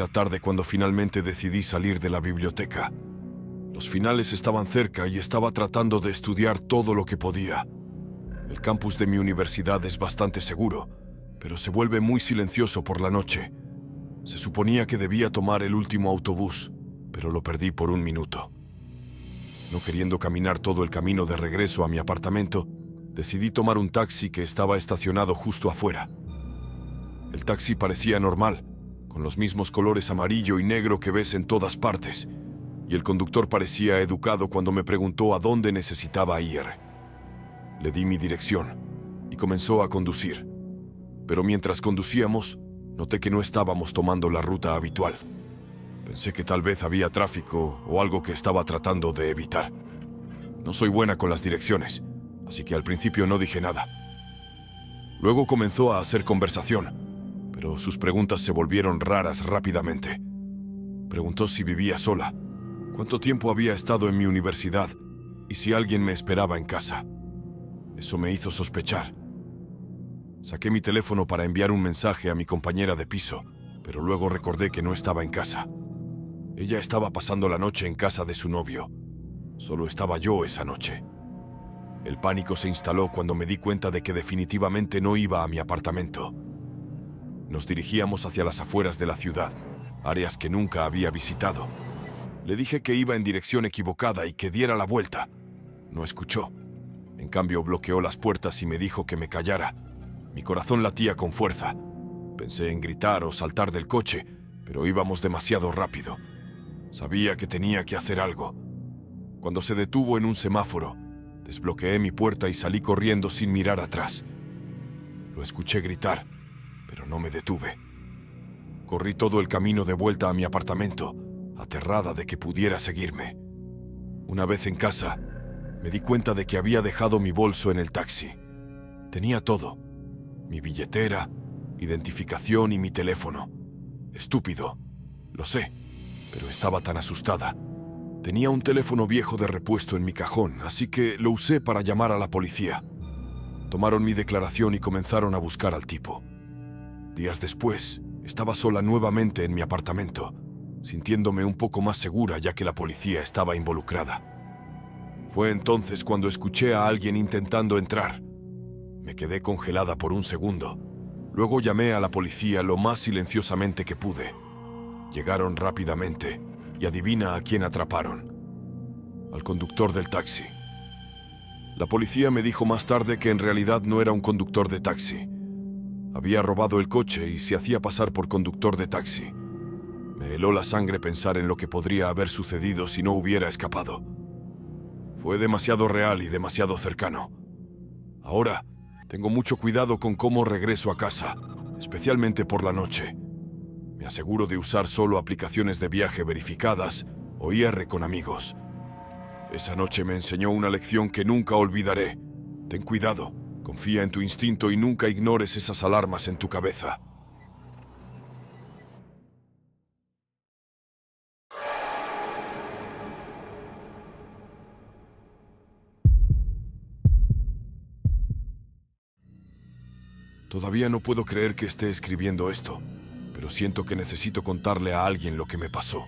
Era tarde cuando finalmente decidí salir de la biblioteca. Los finales estaban cerca y estaba tratando de estudiar todo lo que podía. El campus de mi universidad es bastante seguro, pero se vuelve muy silencioso por la noche. Se suponía que debía tomar el último autobús, pero lo perdí por un minuto. No queriendo caminar todo el camino de regreso a mi apartamento, decidí tomar un taxi que estaba estacionado justo afuera. El taxi parecía normal, con los mismos colores amarillo y negro que ves en todas partes, y el conductor parecía educado cuando me preguntó a dónde necesitaba ir. Le di mi dirección y comenzó a conducir. Pero mientras conducíamos, noté que no estábamos tomando la ruta habitual. Pensé que tal vez había tráfico o algo que estaba tratando de evitar. No soy buena con las direcciones, así que al principio no dije nada. Luego comenzó a hacer conversación, pero sus preguntas se volvieron raras rápidamente. Preguntó si vivía sola, cuánto tiempo había estado en mi universidad y si alguien me esperaba en casa. Eso me hizo sospechar. Saqué mi teléfono para enviar un mensaje a mi compañera de piso, pero luego recordé que no estaba en casa. Ella estaba pasando la noche en casa de su novio. Solo estaba yo esa noche. El pánico se instaló cuando me di cuenta de que definitivamente no iba a mi apartamento. Nos dirigíamos hacia las afueras de la ciudad, áreas que nunca había visitado. Le dije que iba en dirección equivocada y que diera la vuelta. No escuchó. En cambio, bloqueó las puertas y me dijo que me callara. Mi corazón latía con fuerza. Pensé en gritar o saltar del coche, pero íbamos demasiado rápido. Sabía que tenía que hacer algo. Cuando se detuvo en un semáforo, desbloqueé mi puerta y salí corriendo sin mirar atrás. Lo escuché gritar, pero no me detuve. Corrí todo el camino de vuelta a mi apartamento, aterrada de que pudiera seguirme. Una vez en casa, me di cuenta de que había dejado mi bolso en el taxi. Tenía todo: mi billetera, identificación y mi teléfono. Estúpido, lo sé, pero estaba tan asustada. Tenía un teléfono viejo de repuesto en mi cajón, así que lo usé para llamar a la policía. Tomaron mi declaración y comenzaron a buscar al tipo. Días después, estaba sola nuevamente en mi apartamento, sintiéndome un poco más segura ya que la policía estaba involucrada. Fue entonces cuando escuché a alguien intentando entrar. Me quedé congelada por un segundo. Luego llamé a la policía lo más silenciosamente que pude. Llegaron rápidamente y adivina a quién atraparon. Al conductor del taxi. La policía me dijo más tarde que en realidad no era un conductor de taxi. Había robado el coche y se hacía pasar por conductor de taxi. Me heló la sangre pensar en lo que podría haber sucedido si no hubiera escapado. Fue demasiado real y demasiado cercano. Ahora, tengo mucho cuidado con cómo regreso a casa, especialmente por la noche. Me aseguro de usar solo aplicaciones de viaje verificadas o IR con amigos. Esa noche me enseñó una lección que nunca olvidaré. Ten cuidado, confía en tu instinto y nunca ignores esas alarmas en tu cabeza. Todavía no puedo creer que esté escribiendo esto, pero siento que necesito contarle a alguien lo que me pasó.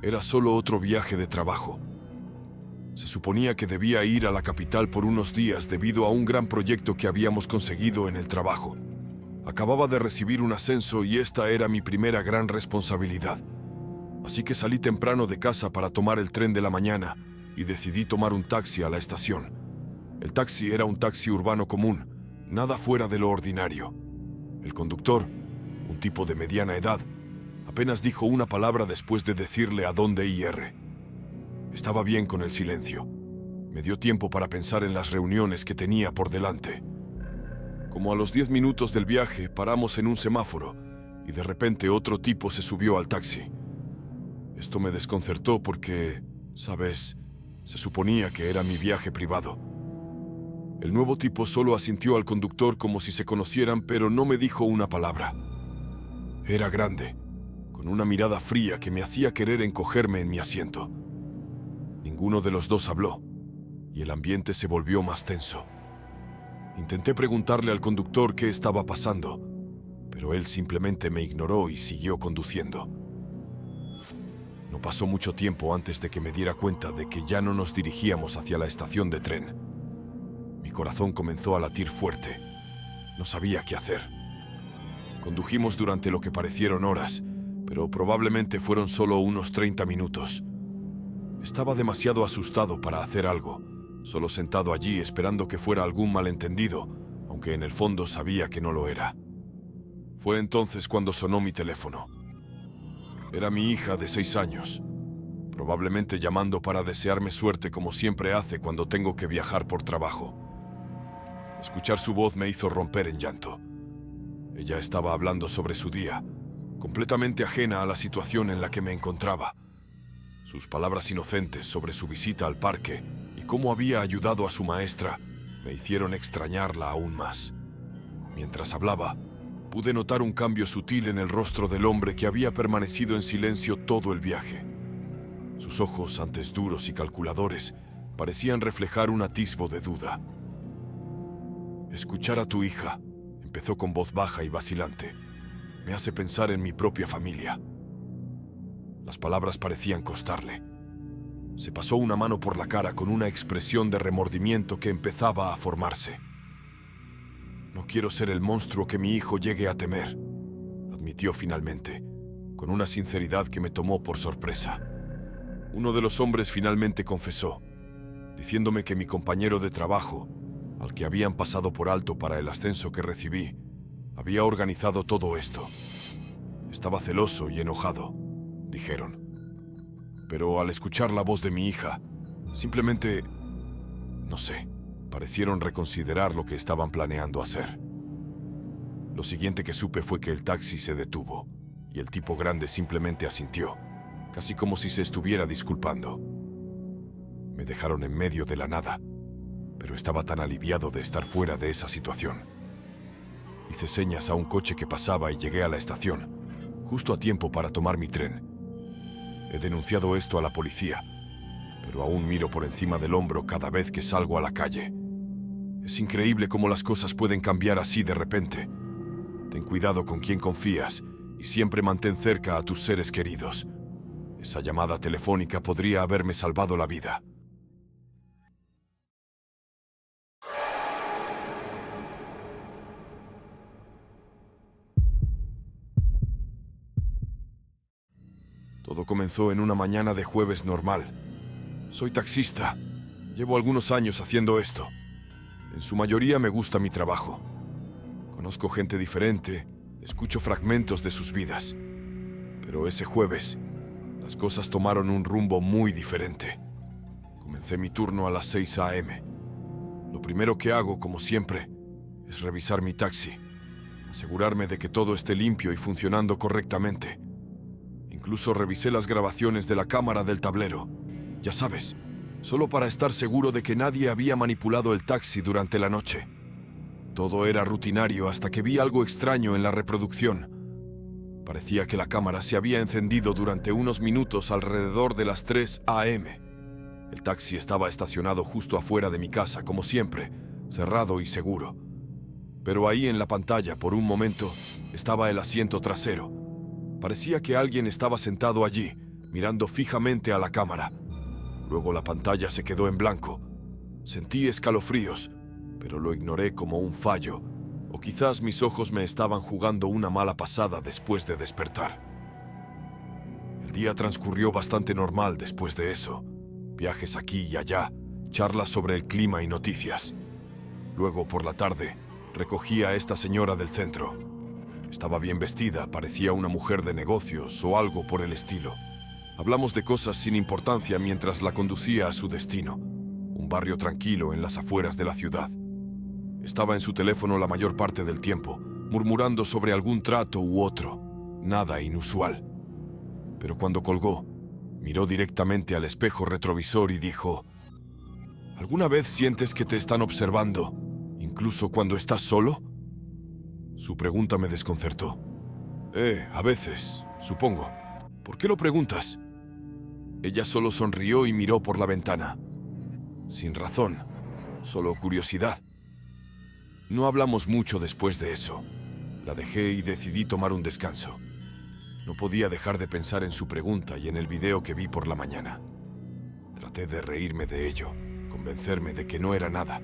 Era solo otro viaje de trabajo. Se suponía que debía ir a la capital por unos días debido a un gran proyecto que habíamos conseguido en el trabajo. Acababa de recibir un ascenso y esta era mi primera gran responsabilidad. Así que salí temprano de casa para tomar el tren de la mañana y decidí tomar un taxi a la estación. El taxi era un taxi urbano común, nada fuera de lo ordinario. El conductor, un tipo de mediana edad, apenas dijo una palabra después de decirle a dónde ir. Estaba bien con el silencio. Me dio tiempo para pensar en las reuniones que tenía por delante. Como a los 10 minutos del viaje, paramos en un semáforo y de repente otro tipo se subió al taxi. Esto me desconcertó porque, ¿sabes? Se suponía que era mi viaje privado. El nuevo tipo solo asintió al conductor como si se conocieran, pero no me dijo una palabra. Era grande, con una mirada fría que me hacía querer encogerme en mi asiento. Ninguno de los dos habló, y el ambiente se volvió más tenso. Intenté preguntarle al conductor qué estaba pasando, pero él simplemente me ignoró y siguió conduciendo. No pasó mucho tiempo antes de que me diera cuenta de que ya no nos dirigíamos hacia la estación de tren. Mi corazón comenzó a latir fuerte. No sabía qué hacer. Condujimos durante lo que parecieron horas, pero probablemente fueron solo unos 30 minutos. Estaba demasiado asustado para hacer algo, solo sentado allí esperando que fuera algún malentendido, aunque en el fondo sabía que no lo era. Fue entonces cuando sonó mi teléfono. Era mi hija de 6 años, probablemente llamando para desearme suerte como siempre hace cuando tengo que viajar por trabajo. Escuchar su voz me hizo romper en llanto. Ella estaba hablando sobre su día, completamente ajena a la situación en la que me encontraba. Sus palabras inocentes sobre su visita al parque y cómo había ayudado a su maestra me hicieron extrañarla aún más. Mientras hablaba, pude notar un cambio sutil en el rostro del hombre que había permanecido en silencio todo el viaje. Sus ojos, antes duros y calculadores, parecían reflejar un atisbo de duda. Escuchar a tu hija, empezó con voz baja y vacilante, me hace pensar en mi propia familia. Las palabras parecían costarle. Se pasó una mano por la cara con una expresión de remordimiento que empezaba a formarse. No quiero ser el monstruo que mi hijo llegue a temer, admitió finalmente, con una sinceridad que me tomó por sorpresa. Uno de los hombres finalmente confesó, diciéndome que mi compañero de trabajo, al que habían pasado por alto para el ascenso que recibí, había organizado todo esto. Estaba celoso y enojado, dijeron. Pero al escuchar la voz de mi hija, simplemente, no sé, parecieron reconsiderar lo que estaban planeando hacer. Lo siguiente que supe fue que el taxi se detuvo y el tipo grande simplemente asintió, casi como si se estuviera disculpando. Me dejaron en medio de la nada, pero estaba tan aliviado de estar fuera de esa situación. Hice señas a un coche que pasaba y llegué a la estación, justo a tiempo para tomar mi tren. He denunciado esto a la policía, pero aún miro por encima del hombro cada vez que salgo a la calle. Es increíble cómo las cosas pueden cambiar así de repente. Ten cuidado con quién confías y siempre mantén cerca a tus seres queridos. Esa llamada telefónica podría haberme salvado la vida. Todo comenzó en una mañana de jueves normal. Soy taxista. Llevo algunos años haciendo esto. En su mayoría me gusta mi trabajo. Conozco gente diferente, escucho fragmentos de sus vidas. Pero ese jueves, las cosas tomaron un rumbo muy diferente. Comencé mi turno a las 6 a.m. Lo primero que hago, como siempre, es revisar mi taxi, asegurarme de que todo esté limpio y funcionando correctamente. Incluso revisé las grabaciones de la cámara del tablero. Ya sabes, solo para estar seguro de que nadie había manipulado el taxi durante la noche. Todo era rutinario hasta que vi algo extraño en la reproducción. Parecía que la cámara se había encendido durante unos minutos alrededor de las 3 a.m. El taxi estaba estacionado justo afuera de mi casa, como siempre, cerrado y seguro. Pero ahí en la pantalla, por un momento, estaba el asiento trasero. Parecía que alguien estaba sentado allí, mirando fijamente a la cámara. Luego la pantalla se quedó en blanco. Sentí escalofríos, pero lo ignoré como un fallo, o quizás mis ojos me estaban jugando una mala pasada después de despertar. El día transcurrió bastante normal después de eso. Viajes aquí y allá, charlas sobre el clima y noticias. Luego, por la tarde, recogí a esta señora del centro. Estaba bien vestida, parecía una mujer de negocios o algo por el estilo. Hablamos de cosas sin importancia mientras la conducía a su destino, un barrio tranquilo en las afueras de la ciudad. Estaba en su teléfono la mayor parte del tiempo, murmurando sobre algún trato u otro, nada inusual. Pero cuando colgó, miró directamente al espejo retrovisor y dijo: ¿Alguna vez sientes que te están observando, incluso cuando estás solo? Su pregunta me desconcertó. A veces, supongo. ¿Por qué lo preguntas? Ella solo sonrió y miró por la ventana. Sin razón, solo curiosidad. No hablamos mucho después de eso. La dejé y decidí tomar un descanso. No podía dejar de pensar en su pregunta y en el video que vi por la mañana. Traté de reírme de ello, convencerme de que no era nada.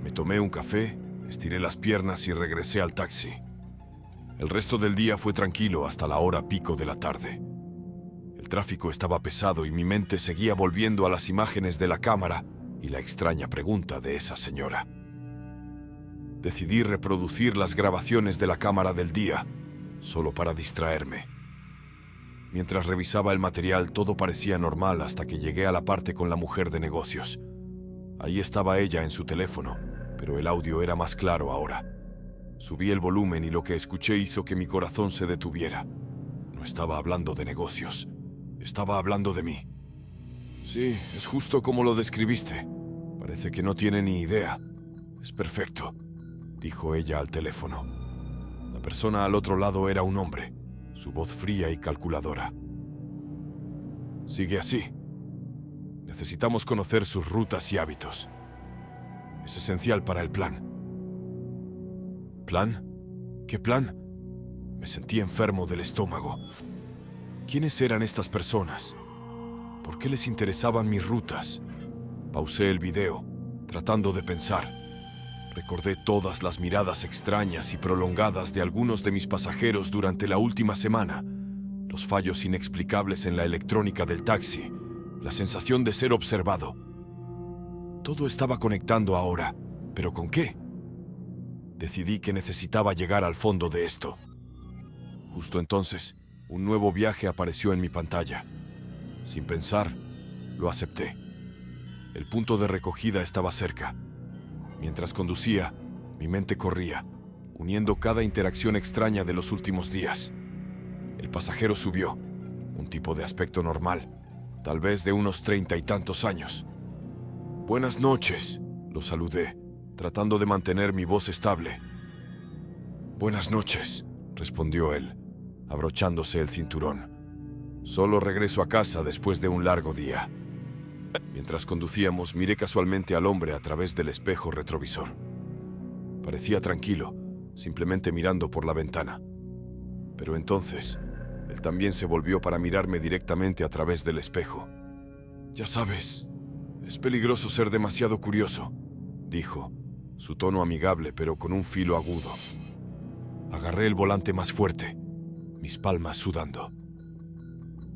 Me tomé un café, estiré las piernas y regresé al taxi. El resto del día fue tranquilo hasta la hora pico de la tarde. El tráfico estaba pesado y mi mente seguía volviendo a las imágenes de la cámara y la extraña pregunta de esa señora. Decidí reproducir las grabaciones de la cámara del día, solo para distraerme. Mientras revisaba el material, todo parecía normal hasta que llegué a la parte con la mujer de negocios. Ahí estaba ella en su teléfono, pero el audio era más claro ahora. Subí el volumen y lo que escuché hizo que mi corazón se detuviera. No estaba hablando de negocios, estaba hablando de mí. Sí, es justo como lo describiste. Parece que no tiene ni idea. Es perfecto, dijo ella al teléfono. La persona al otro lado era un hombre, su voz fría y calculadora. Sigue así. Necesitamos conocer sus rutas y hábitos. Es esencial para el plan. ¿Plan? ¿Qué plan? Me sentí enfermo del estómago. ¿Quiénes eran estas personas? ¿Por qué les interesaban mis rutas? Pausé el video, tratando de pensar. Recordé todas las miradas extrañas y prolongadas de algunos de mis pasajeros durante la última semana, los fallos inexplicables en la electrónica del taxi, la sensación de ser observado. Todo estaba conectando ahora, ¿pero con qué? Decidí que necesitaba llegar al fondo de esto. Justo entonces, un nuevo viaje apareció en mi pantalla. Sin pensar, lo acepté. El punto de recogida estaba cerca. Mientras conducía, mi mente corría, uniendo cada interacción extraña de los últimos días. El pasajero subió, un tipo de aspecto normal, tal vez de unos 30 y tantos años. «Buenas noches», lo saludé, tratando de mantener mi voz estable. «Buenas noches», respondió él, abrochándose el cinturón. «Solo regreso a casa después de un largo día». Mientras conducíamos, miré casualmente al hombre a través del espejo retrovisor. Parecía tranquilo, simplemente mirando por la ventana. Pero entonces, él también se volvió para mirarme directamente a través del espejo. «Ya sabes, es peligroso ser demasiado curioso», dijo, su tono amigable pero con un filo agudo. Agarré el volante más fuerte, mis palmas sudando.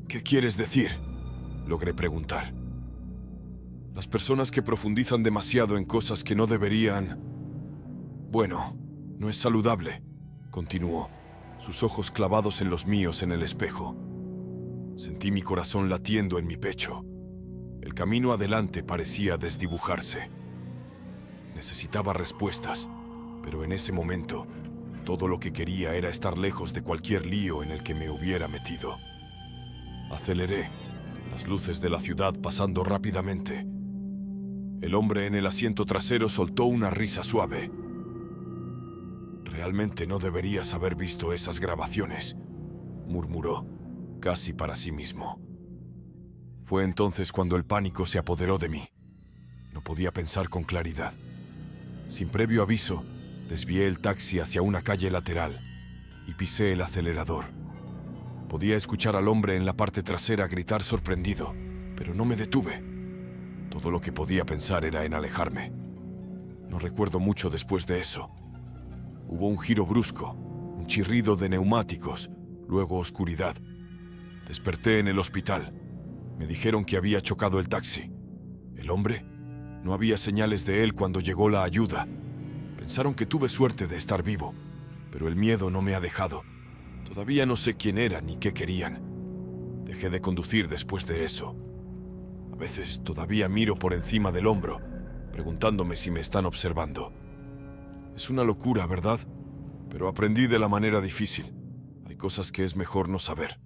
«¿Qué quieres decir?», logré preguntar. «Las personas que profundizan demasiado en cosas que no deberían... Bueno, no es saludable», continuó, sus ojos clavados en los míos en el espejo. Sentí mi corazón latiendo en mi pecho. El camino adelante parecía desdibujarse. Necesitaba respuestas, pero en ese momento, todo lo que quería era estar lejos de cualquier lío en el que me hubiera metido. Aceleré, las luces de la ciudad pasando rápidamente. El hombre en el asiento trasero soltó una risa suave. «Realmente no deberías haber visto esas grabaciones», murmuró, casi para sí mismo. Fue entonces cuando el pánico se apoderó de mí. No podía pensar con claridad. Sin previo aviso, desvié el taxi hacia una calle lateral y pisé el acelerador. Podía escuchar al hombre en la parte trasera gritar sorprendido, pero no me detuve. Todo lo que podía pensar era en alejarme. No recuerdo mucho después de eso. Hubo un giro brusco, un chirrido de neumáticos, luego oscuridad. Desperté en el hospital. Me dijeron que había chocado el taxi. ¿El hombre? No había señales de él cuando llegó la ayuda. Pensaron que tuve suerte de estar vivo, pero el miedo no me ha dejado. Todavía no sé quién era ni qué querían. Dejé de conducir después de eso. A veces todavía miro por encima del hombro, preguntándome si me están observando. Es una locura, ¿verdad? Pero aprendí de la manera difícil. Hay cosas que es mejor no saber.